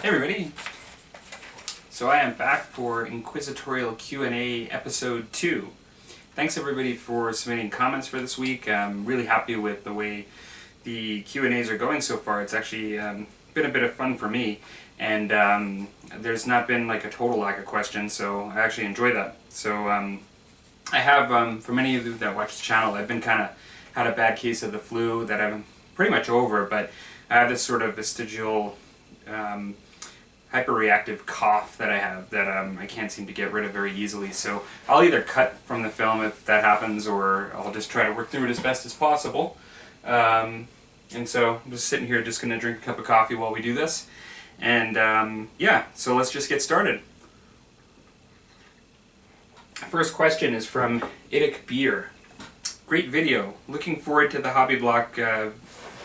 Hey everybody! So I am back for Inquisitorial Q&A episode 2. Thanks everybody for submitting comments for this week. I'm really happy with the way the Q&As are going so far. It's actually been a bit of fun for me, and there's not been like a total lack of questions, so I actually enjoy that. So I have, for many of you that watch the channel, I've been had a bad case of the flu that I'm pretty much over, but I have this sort of vestigial hyperreactive cough that I have that I can't seem to get rid of very easily. So I'll either cut from the film if that happens, or I'll just try to work through it as best as possible. And so I'm just sitting here just going to drink a cup of coffee while we do this. And yeah, so let's just get started. First question is from Idic Beer. Great video. Looking forward to the Hobby Block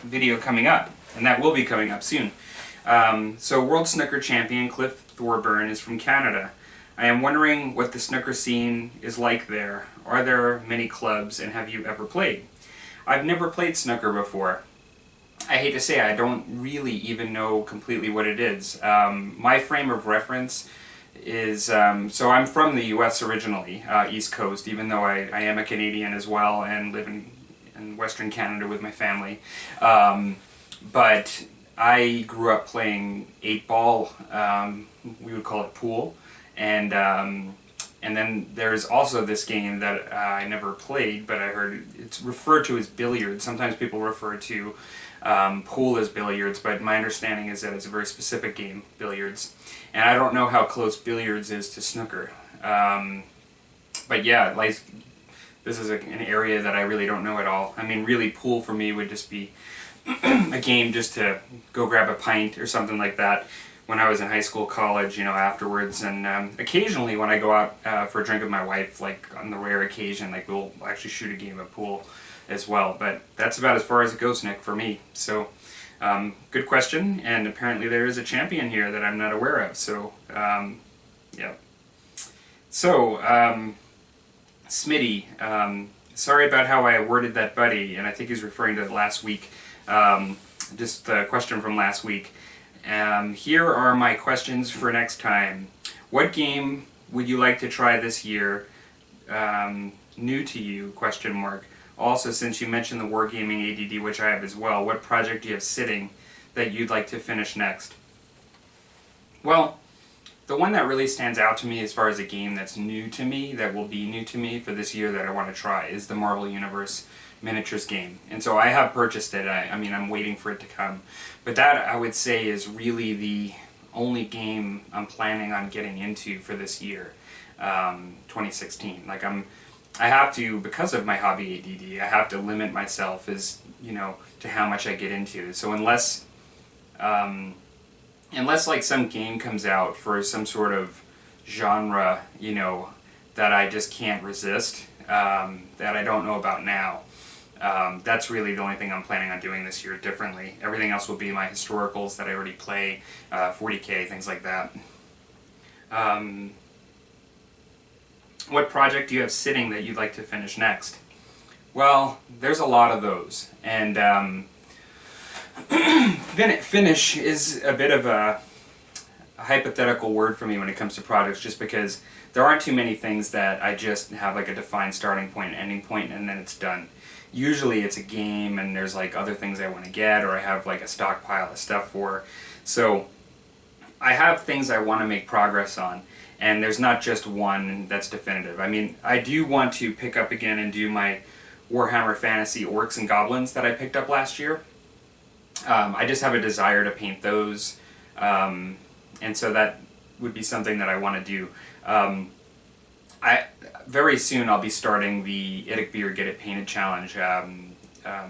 video coming up, and that will be coming up soon. So World Snooker Champion Cliff Thorburn is from Canada. I am wondering what the snooker scene is like there. Are there many clubs, and have you ever played? I've never played snooker before. I hate to say I don't really even know completely what it is. My frame of reference is, so I'm from the US originally, East Coast, even though I am a Canadian as well and live in Western Canada with my family. But I grew up playing 8-ball, we would call it pool, and then there's also this game that I never played, but I heard it's referred to as billiards. Sometimes people refer to pool as billiards, but my understanding is that it's a very specific game, billiards. And I don't know how close billiards is to snooker. But yeah, like, this is an area that I really don't know at all. I mean, really, pool for me would just be a game just to go grab a pint or something like that when I was in high school, college, afterwards. And occasionally when I go out for a drink with my wife, like on the rare occasion, like we'll actually shoot a game of pool as well. But that's about as far as it goes, Nick, for me. So good question, and apparently there is a champion here that I'm not aware of. So yeah. So Smitty, sorry about how I worded that, buddy, and I think he's referring to last week. Just a question from last week. Here are my questions for next time. What game would you like to try this year? New to you? Question mark. Also, since you mentioned the wargaming ADD, which I have as well, what project do you have sitting that you'd like to finish next? Well, the one that really stands out to me as far as a game that's new to me, that will be new to me for this year that I want to try, is the Marvel Universe miniatures game. And so I have purchased it. I mean, I'm waiting for it to come. But that, I would say, is really the only game I'm planning on getting into for this year, 2016. Like, I have to, because of my hobby ADD, I have to limit myself as, to how much I get into. So unless like some game comes out for some sort of genre, that I just can't resist, that I don't know about now, that's really the only thing I'm planning on doing this year differently. Everything else will be my historicals that I already play, 40K, things like that. What project do you have sitting that you'd like to finish next? Well, there's a lot of those, and finish is a bit of a hypothetical word for me when it comes to projects, just because there aren't too many things that I just have like a defined starting point and ending point and then it's done. Usually it's a game and there's like other things I want to get, or I have like a stockpile of stuff for. So I have things I want to make progress on, and there's not just one that's definitive. I mean, I do want to pick up again and do my Warhammer Fantasy Orcs and Goblins that I picked up last year. I just have a desire to paint those, and so that would be something that I want to do. Very soon I'll be starting the Idic Beer Get It Painted Challenge,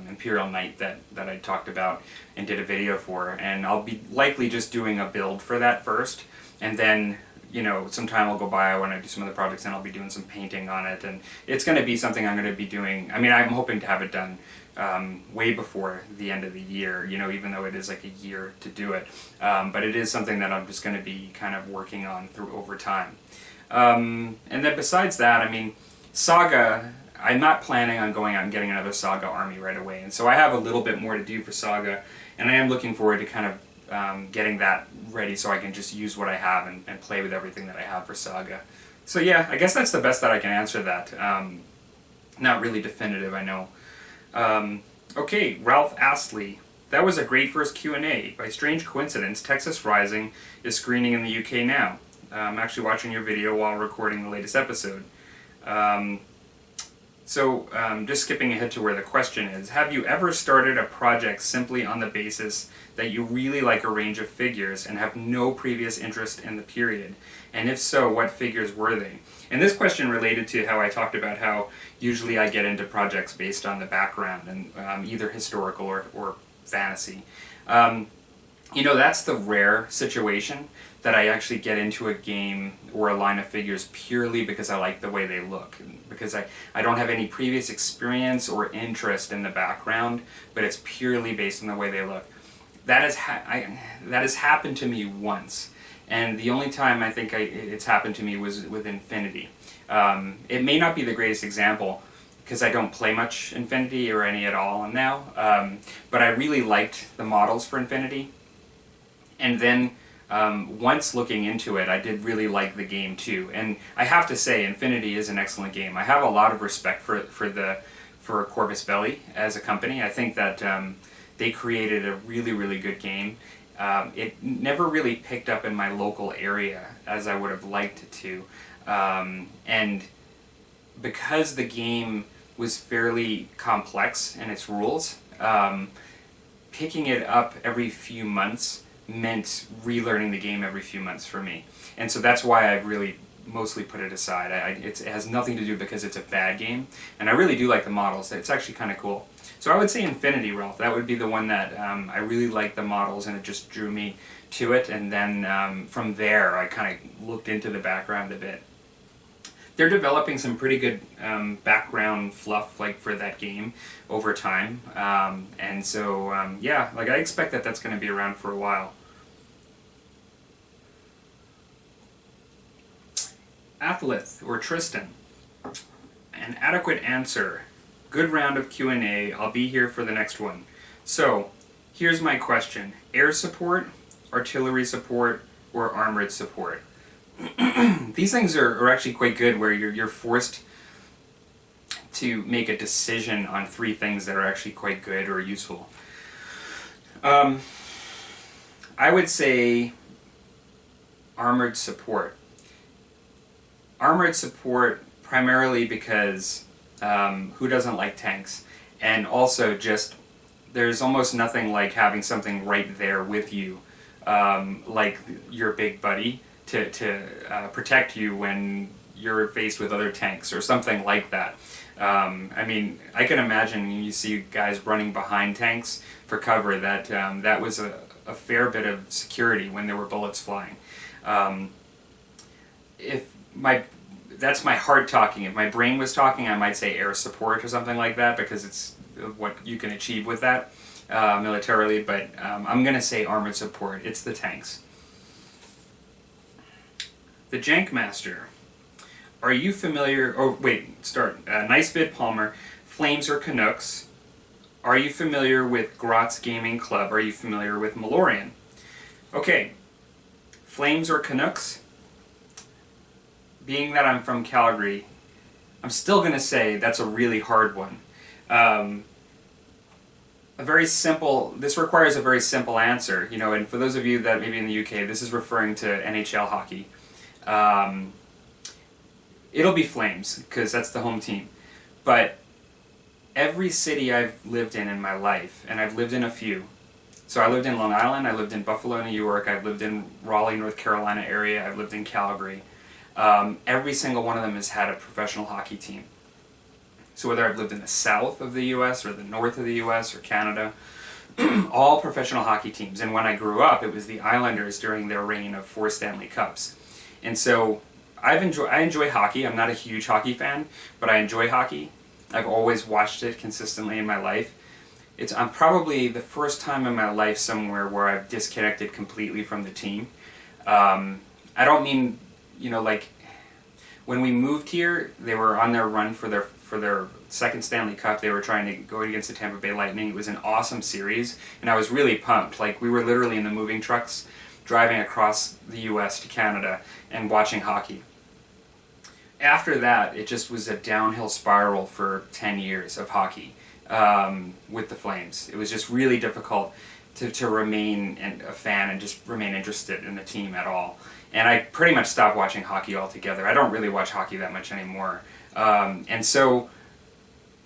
Imperial Knight that I talked about and did a video for, and I'll be likely just doing a build for that first, and then some time will go by when I do some other projects and I'll be doing some painting on it, and it's going to be something I'm going to be doing. I mean, I'm hoping to have it done way before the end of the year, even though it is like a year to do it, but it is something that I'm just going to be kind of working on through over time. And then besides that, I mean, Saga, I'm not planning on going out and getting another Saga army right away, and so I have a little bit more to do for Saga, and I am looking forward to kind of getting that ready so I can just use what I have and play with everything that I have for Saga. So yeah, I guess that's the best that I can answer that. Not really definitive, I know. Okay, Ralph Astley. That was a great first Q&A. By strange coincidence, Texas Rising is screening in the UK now. I'm actually watching your video while recording the latest episode. Just skipping ahead to where the question is, have you ever started a project simply on the basis that you really like a range of figures and have no previous interest in the period? And if so, what figures were they? And this question related to how I talked about how usually I get into projects based on the background and either historical or fantasy. That's the rare situation that I actually get into a game or a line of figures purely because I like the way they look. Because I don't have any previous experience or interest in the background, but it's purely based on the way they look. That has happened to me once. And the only time I think it's happened to me was with Infinity. It may not be the greatest example, because I don't play much Infinity or any at all now, but I really liked the models for Infinity. And then once looking into it, I did really like the game too. And I have to say, Infinity is an excellent game. I have a lot of respect for Corvus Belli as a company. I think that they created a really, really good game. It never really picked up in my local area as I would have liked it to. And because the game was fairly complex in its rules, picking it up every few months meant relearning the game every few months for me. And so that's why I've really mostly put it aside. It has nothing to do because it's a bad game, and I really do like the models. It's actually kind of cool. So I would say Infinity, Ralph. That would be the one that I really liked the models, and it just drew me to it. And then from there, I kind of looked into the background a bit. They're developing some pretty good background fluff for that game over time, and so I expect that that's going to be around for a while. Athleth or Tristan, an adequate answer. Good round of Q&A. I'll be here for the next one. So here's my question: air support, artillery support, or armored support? These things are actually quite good, where you're forced to make a decision on three things that are actually quite good or useful. I would say armored support. Armored support primarily because who doesn't like tanks? And also just there's almost nothing like having something right there with you, like your big buddy, to protect you when you're faced with other tanks or something like that. I can imagine you see guys running behind tanks for cover, that was a fair bit of security when there were bullets flying. That's my heart talking. If my brain was talking, I might say air support or something like that, because it's what you can achieve with that militarily, but I'm going to say armored support. It's the tanks. The Jankmaster. Are you familiar... Oh, wait, start. Nice vid, Palmer. Flames or Canucks? Are you familiar with Grotz Gaming Club? Are you familiar with Malorian? Okay. Flames or Canucks? Being that I'm from Calgary, I'm still going to say that's a really hard one. This requires a very simple answer, and for those of you that maybe in the UK, this is referring to NHL hockey. It'll be Flames, because that's the home team. But every city I've lived in my life, and I've lived in a few. So I lived in Long Island, I lived in Buffalo, New York, I've lived in Raleigh, North Carolina area, I've lived in Calgary. Every single one of them has had a professional hockey team. So whether I've lived in the south of the US or the north of the US or Canada, all professional hockey teams. And when I grew up, it was the Islanders during their reign of 4 Stanley Cups. And so I enjoy hockey. I'm not a huge hockey fan, but I enjoy hockey. I've always watched it consistently in my life. I'm probably the first time in my life somewhere where I've disconnected completely from the team. I don't mean, when we moved here, they were on their run for their for their second Stanley Cup. They were trying to go against the Tampa Bay Lightning. It was an awesome series, and I was really pumped. Like, we were literally in the moving trucks driving across the U.S. to Canada and watching hockey. After that, it just was a downhill spiral for 10 years of hockey with the Flames. It was just really difficult to remain a fan and just remain interested in the team at all. And I pretty much stopped watching hockey altogether. I don't really watch hockey that much anymore. And so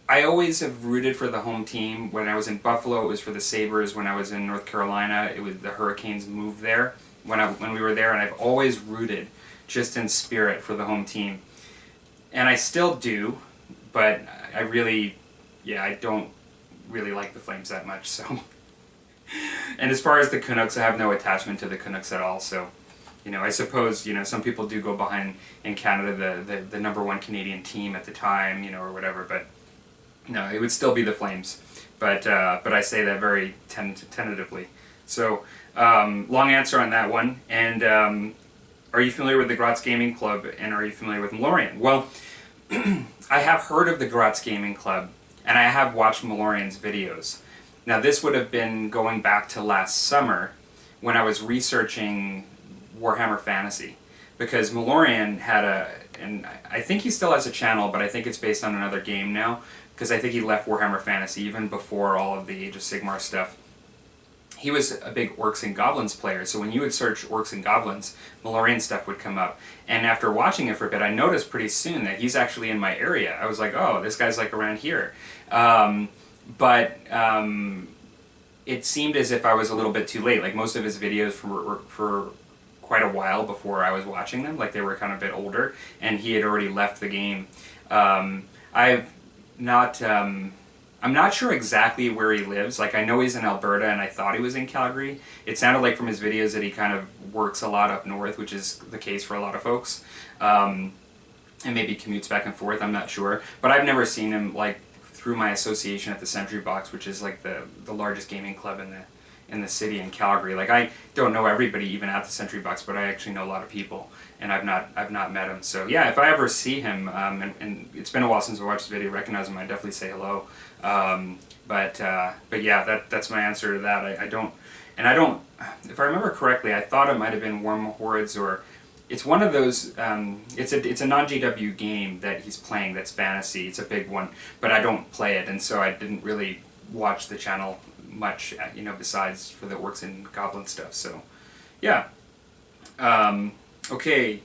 I always have rooted for the home team. When I was in Buffalo, it was for the Sabres. When I was in North Carolina, it was the Hurricanes moved there when we were there. And I've always rooted just in spirit for the home team. And I still do, but I don't really like the Flames that much. So, and as far as the Canucks, I have no attachment to the Canucks at all. So, I suppose, some people do go behind, in Canada, the number one Canadian team at the time, or whatever, but no, it would still be the Flames. But I say that very tentatively. So, long answer on that one. And are you familiar with the Graz Gaming Club, and are you familiar with Malorian? Well, I have heard of the Graz Gaming Club, and I have watched Malorian's videos. Now, this would have been going back to last summer when I was researching Warhammer Fantasy, because Malorian had and I think he still has a channel, but I think it's based on another game now, because I think he left Warhammer Fantasy even before all of the Age of Sigmar stuff. He was a big Orcs and Goblins player, so when you would search Orcs and Goblins, Malorian stuff would come up. And after watching it for a bit, I noticed pretty soon that he's actually in my area. I was like, oh, this guy's like around here. But it seemed as if I was a little bit too late. Like, most of his videos were for quite a while before I was watching them. Like, they were kind of a bit older, and he had already left the game. I'm not sure exactly where he lives. Like, I know he's in Alberta, and I thought he was in Calgary. It sounded like from his videos that he kind of works a lot up north, which is the case for a lot of folks. And maybe commutes back and forth, I'm not sure. But I've never seen him, like, through my association at the Sentry Box, which is like the largest gaming club in the city in Calgary. Like, I don't know everybody even at the Sentry Box, but I actually know a lot of people, and I've not met him. So yeah, if I ever see him, and it's been a while since I watched the video, recognize him, I'd definitely say hello. But yeah, that's my answer to that. I don't, if I remember correctly, I thought it might have been Worm Hordes, or it's one of those, it's a non-GW game that he's playing that's fantasy. It's a big one, but I don't play it, and so I didn't really watch the channel much, besides for the Orcs and Goblin stuff. So yeah. Okay,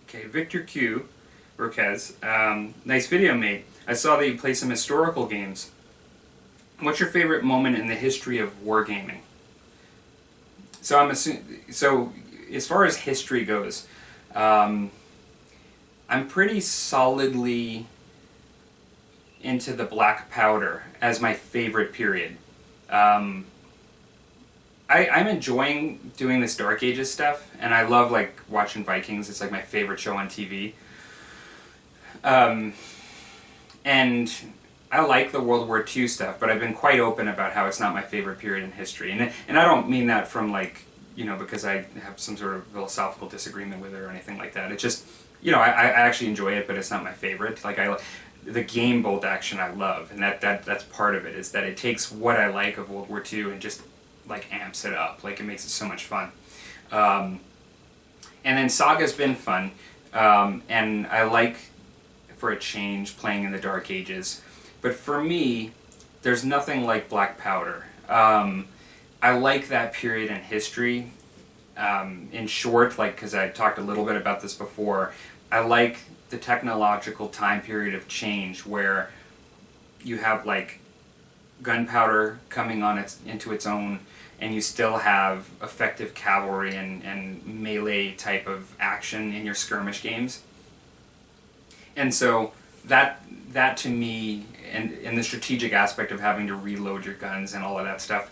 Victor Q. Roquez, nice video, mate. I saw that you play some historical games. What's your favorite moment in the history of wargaming? So as far as history goes, I'm pretty solidly into the Black Powder as my favorite period. I'm enjoying doing this Dark Ages stuff, and I love, like, watching Vikings. It's like my favorite show on TV. And I like the World War II stuff, but I've been quite open about how it's not my favorite period in history. And I don't mean that from, like, because I have some sort of philosophical disagreement with it or anything like that. It's just, I actually enjoy it, but it's not my favorite. Like, the game bolt action I love, and that's part of it, is that it takes what I like of World War II and just, like, amps it up. Like, it makes it so much fun. And then Saga's been fun, and I like, for a change, playing in the Dark Ages. But for me, there's nothing like Black Powder. I like that period in history. In short, like, because I talked a little bit about this before, I like the technological time period of change where you have, like, gunpowder coming into its own, and you still have effective cavalry and melee type of action in your skirmish games. And so that to me, and the strategic aspect of having to reload your guns and all of that stuff,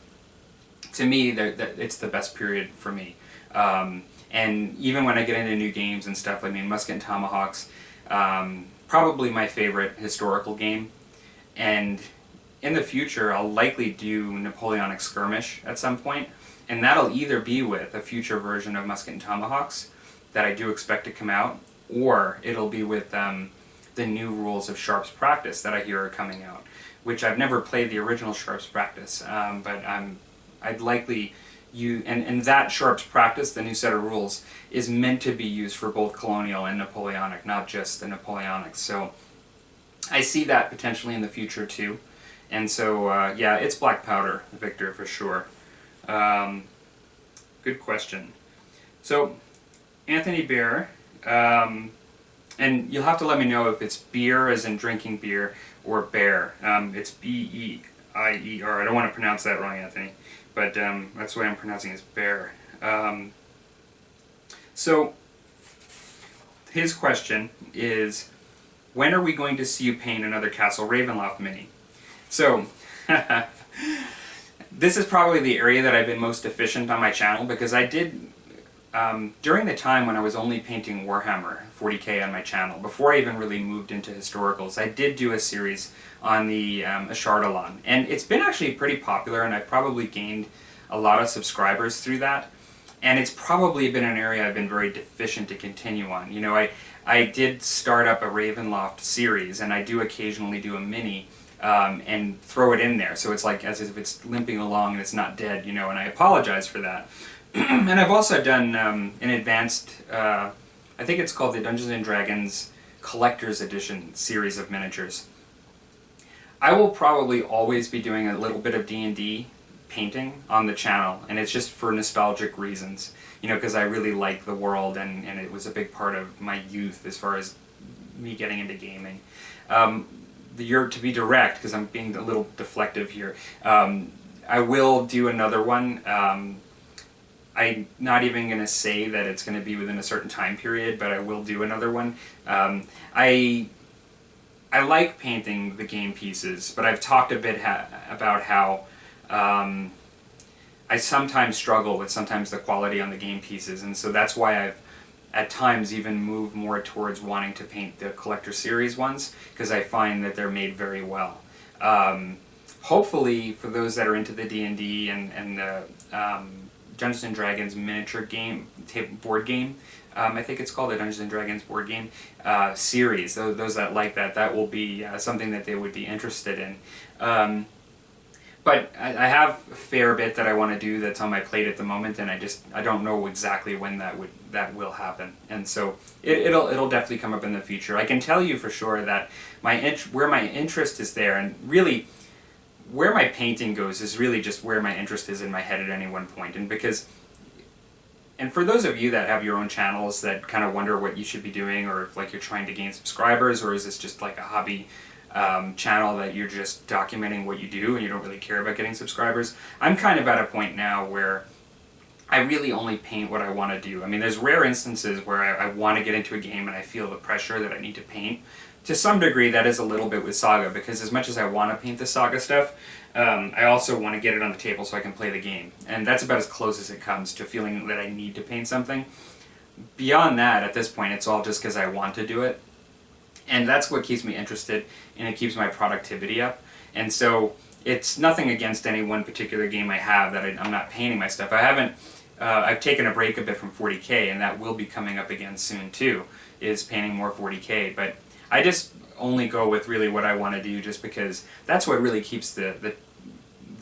to me, it's the best period for me. And even when I get into new games and stuff, Musket and Tomahawks, probably my favorite historical game. And in the future, I'll likely do Napoleonic Skirmish at some point, and that'll either be with a future version of Musket and Tomahawks that I do expect to come out, or it'll be with the new rules of Sharp's Practice that I hear are coming out, which I've never played the original Sharp's Practice, but I'd likely and that Sharp's Practice, the new set of rules, is meant to be used for both Colonial and Napoleonic, not just the Napoleonic. So I see that potentially in the future too. And so, yeah, it's black powder, Victor, for sure. Good question. So, Anthony Bear, and you'll have to let me know if it's beer as in drinking beer or bear. It's B-E-I-E-R. I don't want to pronounce that wrong, Anthony, but that's the way I'm pronouncing it, is bear. So, his question is, when are we going to see you paint another Castle Ravenloft mini? So, this is probably the area that I've been most efficient on my channel, because I did, during the time when I was only painting Warhammer 40k on my channel, before I even really moved into historicals, I did do a series on the Ashardalon, and it's been actually pretty popular, and I've probably gained a lot of subscribers through that, and it's probably been an area I've been very deficient to continue on. You know, I did start up a Ravenloft series, and I do occasionally do a mini, and throw it in there, so it's like as if it's limping along and it's not dead, you know, and I apologize for that. And I've also done an advanced, I think it's called the Dungeons & Dragons Collector's Edition series of miniatures. I will probably always be doing a little bit of D&D painting on the channel, and it's just for nostalgic reasons, you know, because I really like the world, and it was a big part of my youth as far as me getting into gaming. To be direct, because I'm being a little deflective here, I will do another one. I'm not even going to say that it's going to be within a certain time period, but I will do another one. I like painting the game pieces, but I've talked a bit about how I sometimes struggle with the quality on the game pieces, and so that's why I've at times even move more towards wanting to paint the Collector Series ones, because I find that they're made very well. Hopefully, for those that are into the D&D and the Dungeons & Dragons miniature game, board game, I think it's called the Dungeons & Dragons board game series, those that like that will be something that they would be interested in. But I have a fair bit that I want to do that's on my plate at the moment, and I don't know exactly when that will happen. And so it'll definitely come up in the future. I can tell you for sure that where my interest is there, and really where my painting goes is really just where my interest is in my head at any one point. And for those of you that have your own channels that kind of wonder what you should be doing, or if like you're trying to gain subscribers, or is this just like a hobby channel that you're just documenting what you do and you don't really care about getting subscribers, I'm kind of at a point now where I really only paint what I want to do. I mean, there's rare instances where I want to get into a game and I feel the pressure that I need to paint. To some degree, that is a little bit with Saga, because as much as I want to paint the Saga stuff, I also want to get it on the table so I can play the game. And that's about as close as it comes to feeling that I need to paint something. Beyond that, at this point, it's all just because I want to do it. And that's what keeps me interested, and it keeps my productivity up. And so it's nothing against any one particular game I have that I'm not painting my stuff. I've taken a break a bit from 40k, and that will be coming up again soon too, is painting more 40k. But I just only go with really what I want to do, just because that's what really keeps the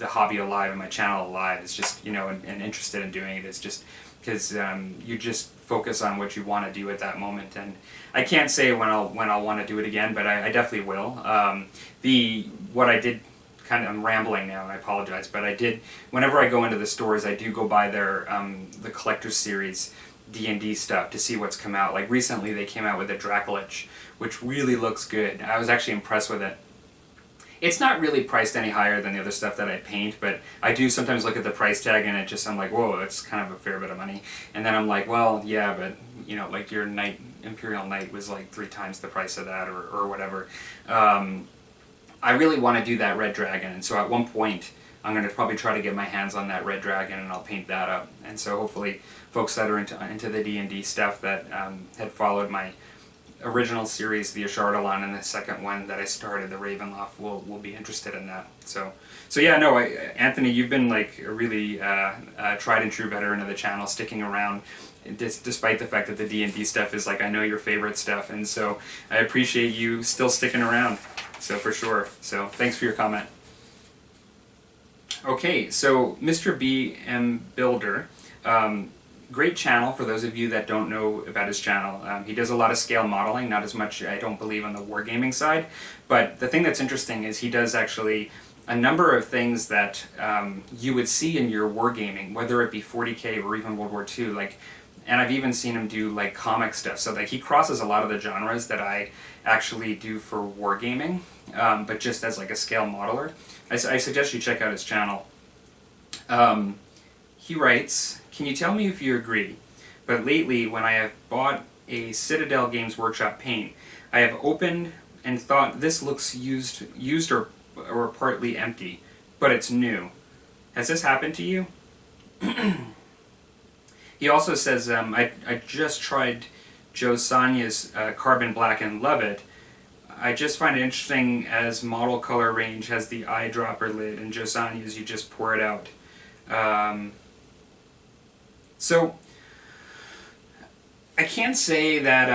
hobby alive and my channel alive. It's just, you know, and interested in doing it. It's just because you just focus on what you want to do at that moment. And I can't say when I'll want to do it again, but I definitely will. What I did, I'm rambling now, and I apologize, but whenever I go into the stores, I do go buy their the Collector's Series D&D stuff to see what's come out. Like recently they came out with a Dracolich, which really looks good. I was actually impressed with it. It's not really priced any higher than the other stuff that I paint, but I do sometimes look at the price tag and I'm like, whoa, that's kind of a fair bit of money. And then I'm like, well, yeah, but you know, like your Imperial Knight was like 3 times the price of that, or whatever. I really want to do that Red Dragon, and so at one point I'm going to probably try to get my hands on that Red Dragon, and I'll paint that up. And so hopefully folks that are into the D&D stuff that had followed my original series, the Ashardalon, and the second one that I started, the Ravenloft, will be interested in that. So yeah, no, Anthony, you've been like a really tried and true veteran of the channel, sticking around, despite the fact that the D&D stuff is like, I know your favorite stuff, and so I appreciate you still sticking around. So for sure. So thanks for your comment. Okay, so Mr. BM Builder. Great channel for those of you that don't know about his channel. He does a lot of scale modeling, not as much, I don't believe, on the wargaming side, but the thing that's interesting is he does actually a number of things that you would see in your wargaming, whether it be 40K or even World War II, like, and I've even seen him do like comic stuff, so like he crosses a lot of the genres that I actually do for wargaming, but just as like a scale modeler. I suggest you check out his channel. He writes, "Can you tell me if you agree? But lately, when I have bought a Citadel Games Workshop paint, I have opened and thought this looks used or partly empty, but it's new. Has this happened to you?" He also says, I just tried Joe Sonya's Carbon Black and love it. I just find it interesting as model color range has the eyedropper lid, and Joe Sonya's you just pour it out. So I can't say that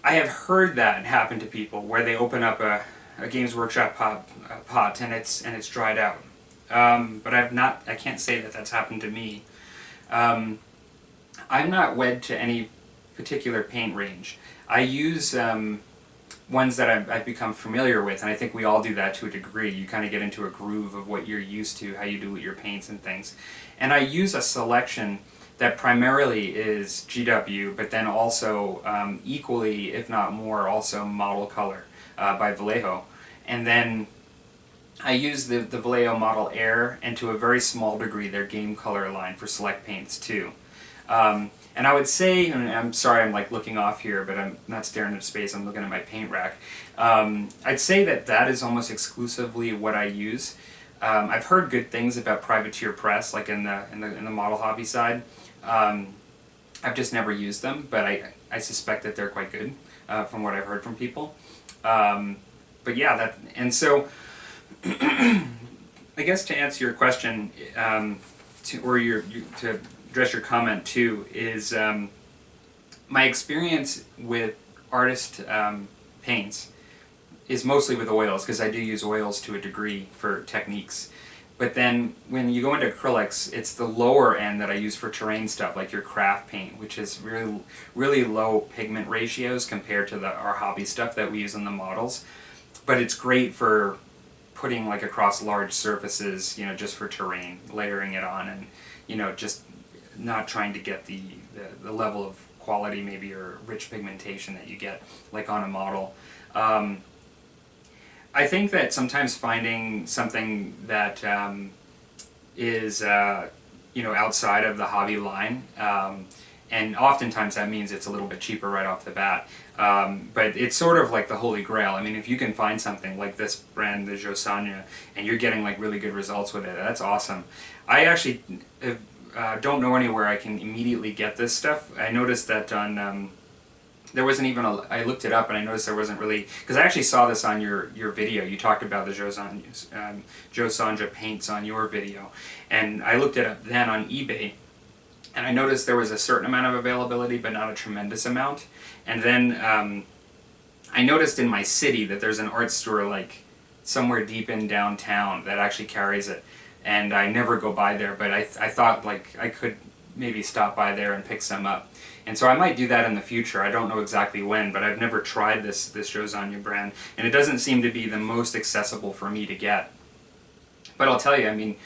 I have heard that happen to people where they open up a Games Workshop pot and it's dried out. But I can't say that that's happened to me. I'm not wed to any particular paint range. I use ones that I've become familiar with, and I think we all do that to a degree. You kind of get into a groove of what you're used to, how you do with your paints and things. And I use a selection that primarily is GW, but then also equally, if not more, also Model Color by Vallejo. And then I use the Vallejo Model Air, and to a very small degree their Game Color line for select paints too. And I would say, and I'm sorry I'm like looking off here, but I'm not staring into space, I'm looking at my paint rack. I'd say that is almost exclusively what I use. I've heard good things about Privateer Press, like in the model hobby side. I've just never used them, but I suspect that they're quite good from what I've heard from people. But yeah, and so I guess to answer your question, to address your comment too, is my experience with artist paints is mostly with oils, because I do use oils to a degree for techniques. But then when you go into acrylics, it's the lower end that I use for terrain stuff, like your craft paint, which is really, really low pigment ratios compared to our hobby stuff that we use on the models. But it's great for putting like across large surfaces, just for terrain, layering it on, and just not trying to get the level of quality maybe or rich pigmentation that you get like on a model. I think that sometimes finding something that is outside of the hobby line, and oftentimes that means it's a little bit cheaper right off the bat, but it's sort of like the holy grail. I mean, if you can find something like this brand, the Joe Sonia, and you're getting like really good results with it, that's awesome. I actually don't know anywhere I can immediately get this stuff. I noticed that on there wasn't even I looked it up and I noticed there wasn't really, because I actually saw this on your video. You talked about the Joe Sanja paints on your video, and I looked it up then on eBay, and I noticed there was a certain amount of availability, but not a tremendous amount. And then I noticed in my city that there's an art store like somewhere deep in downtown that actually carries it, and I never go by there, but I thought like I could maybe stop by there and pick some up. And so I might do that in the future. I don't know exactly when, but I've never tried this Joe Sonia brand, and it doesn't seem to be the most accessible for me to get. But I'll tell you, I mean,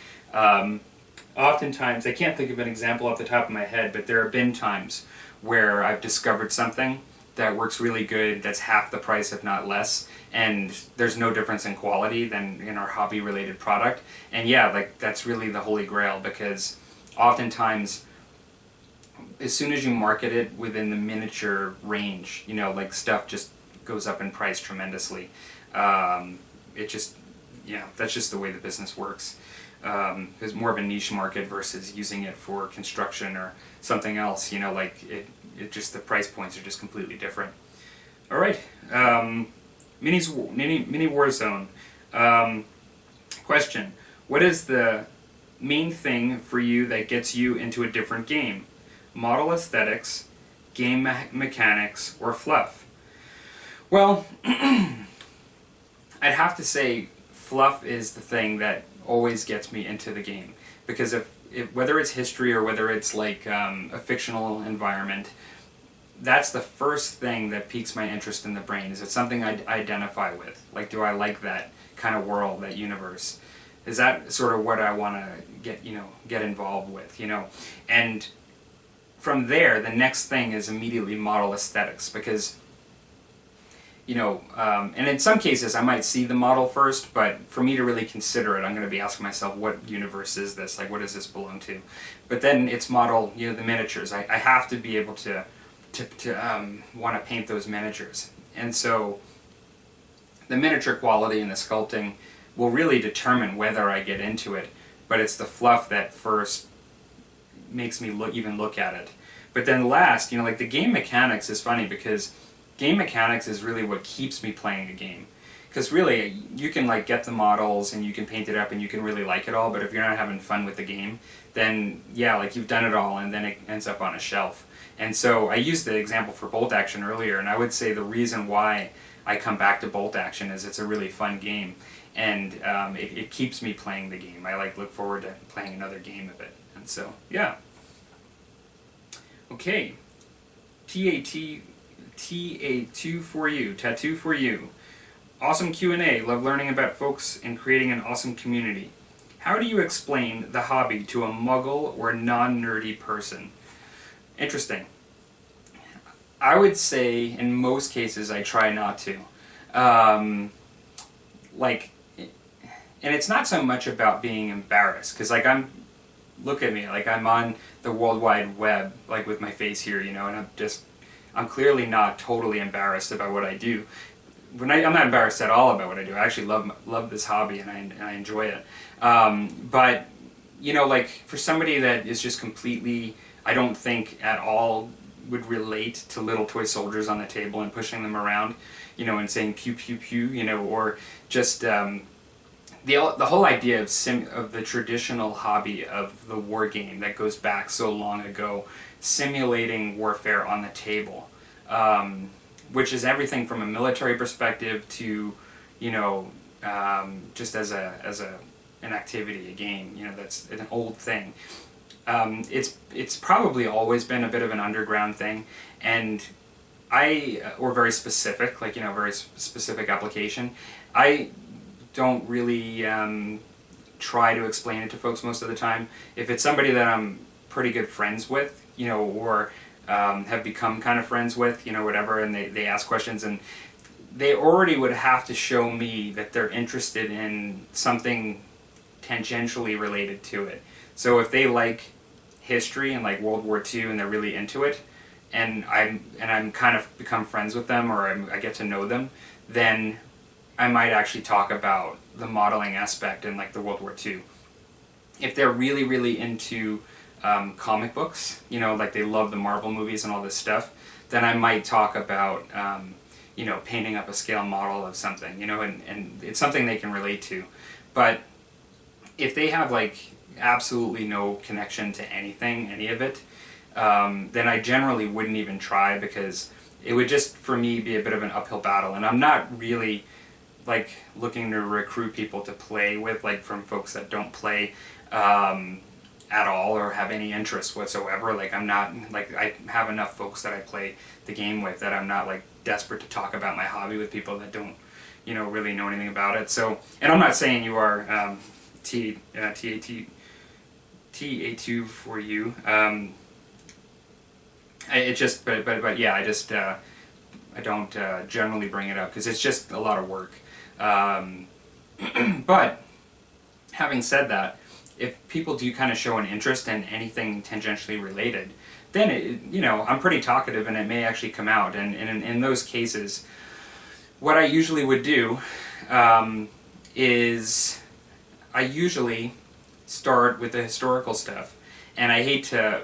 oftentimes, I can't think of an example off the top of my head, but there have been times where I've discovered something that works really good, that's half the price if not less, and there's no difference in quality than in our hobby-related product. And yeah, like that's really the holy grail, because oftentimes, as soon as you market it within the miniature range, like stuff just goes up in price tremendously. It just, that's just the way the business works. It's more of a niche market versus using it for construction or something else, like it just, the price points are just completely different. All right. Mini Warzone. Um, Question: what is the main thing for you that gets you into a different game? Model aesthetics, mechanics, or fluff? Well, I'd have to say fluff is the thing that always gets me into the game, because if whether it's history or whether it's like a fictional environment, that's the first thing that piques my interest in the brain. Is it something I identify with? Like, do I like that kind of world, that universe? Is that sort of what I want to get involved with, And from there, the next thing is immediately model aesthetics, because and in some cases I might see the model first, but for me to really consider it, I'm going to be asking myself, what universe is this? Like, what does this belong to? But then it's model, the miniatures. I have to be able to want to paint those miniatures. And so the miniature quality and the sculpting will really determine whether I get into it, but it's the fluff that first makes me even look at it. But then last, like the game mechanics is funny, because game mechanics is really what keeps me playing a game. Because really, you can like get the models and you can paint it up and you can really like it all, but if you're not having fun with the game, then yeah, like you've done it all and then it ends up on a shelf. And so I used the example for bolt action earlier, and I would say the reason why I come back to bolt action is it's a really fun game, and it keeps me playing the game. I look forward to playing another game of it. And so yeah. Okay. TA2 for you. Tattoo for you. Awesome Q&A. Love learning about folks and creating an awesome community. How do you explain the hobby to a muggle or non-nerdy person? Interesting. I would say in most cases I try not to. And it's not so much about being embarrassed, because look at me, like I'm on the World Wide Web, like with my face here, and I'm clearly not totally embarrassed about what I do. I'm not embarrassed at all about what I do. I actually love this hobby, and I enjoy it. But like for somebody that is just completely, I don't think at all would relate to little toy soldiers on the table and pushing them around, and saying pew pew pew, or just the whole idea of the traditional hobby of the war game that goes back so long ago, simulating warfare on the table, which is everything from a military perspective to, just as an activity, a game, that's an old thing. It's probably always been a bit of an underground thing, and or very specific, very specific application. I don't really try to explain it to folks most of the time. If it's somebody that I'm pretty good friends with, or have become kind of friends with, whatever, and they ask questions, and they already would have to show me that they're interested in something tangentially related to it. So if they like history and like World War II and they're really into it, and I'm kind of become friends with them, or I get to know them, then I might actually talk about the modeling aspect and like the World War II. If they're really, really into comic books, like they love the Marvel movies and all this stuff, then I might talk about painting up a scale model of something, and it's something they can relate to. But if they have like absolutely no connection to any of it, then I generally wouldn't even try, because it would just, for me, be a bit of an uphill battle, and I'm not really like looking to recruit people to play with, like from folks that don't play at all or have any interest whatsoever. Like I'm not, like I have enough folks that I play the game with that I'm not like desperate to talk about my hobby with people that don't really know anything about it. So, and I'm not saying you are TA2 for you. But yeah, I don't generally bring it up because it's just a lot of work. But having said that, if people do kind of show an interest in anything tangentially related, then I'm pretty talkative and it may actually come out. And in those cases, what I usually would do is I usually start with the historical stuff, and I hate to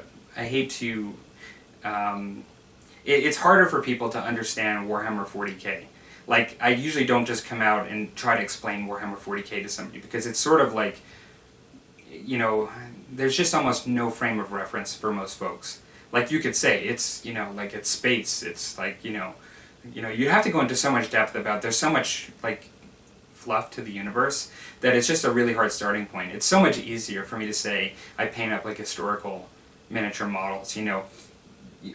it's harder for people to understand Warhammer 40K. Like, I usually don't just come out and try to explain Warhammer 40K to somebody, because it's sort of like, you know, there's just almost no frame of reference for most folks. Like, you could say, it's, you know, like, it's space, it's like, you have to go into so much depth about, there's so much, like, fluff to the universe, that it's just a really hard starting point. It's so much easier for me to say, I paint up, like, historical miniature models, you know,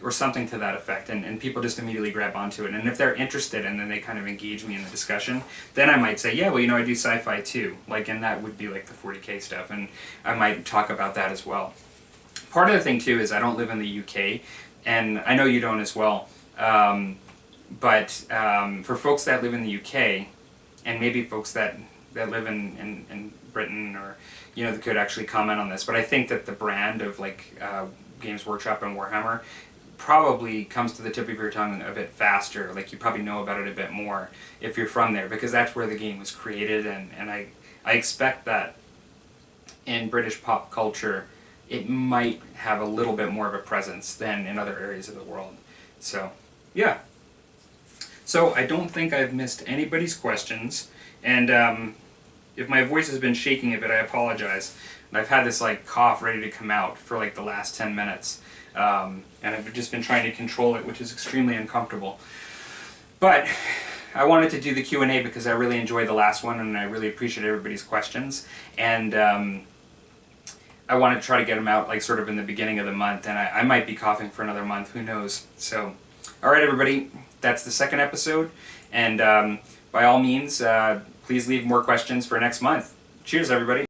or something to that effect, and people just immediately grab onto it. And if they're interested and then they kind of engage me in the discussion, then I might say, yeah, well, you know, I do sci-fi too. Like, and that would be like the 40K stuff, and I might talk about that as well. Part of the thing too is I don't live in the UK, and I know you don't as well, but for folks that live in the UK, and maybe folks that live in Britain, or, you know, that could actually comment on this, but I think that the brand of, like, Games Workshop and Warhammer probably comes to the tip of your tongue a bit faster. Like, you probably know about it a bit more if you're from there, because that's where the game was created, and I expect that in British pop culture it might have a little bit more of a presence than in other areas of the world. So, yeah. So, I don't think I've missed anybody's questions, and if my voice has been shaking a bit, I apologize. I've had this, like, cough ready to come out for, like, the last 10 minutes. And I've just been trying to control it, which is extremely uncomfortable. But I wanted to do the Q&A because I really enjoyed the last one, and I really appreciate everybody's questions. And I want to try to get them out, like, sort of in the beginning of the month, and I might be coughing for another month, who knows. So, alright everybody, that's the second episode, and by all means, please leave more questions for next month. Cheers everybody!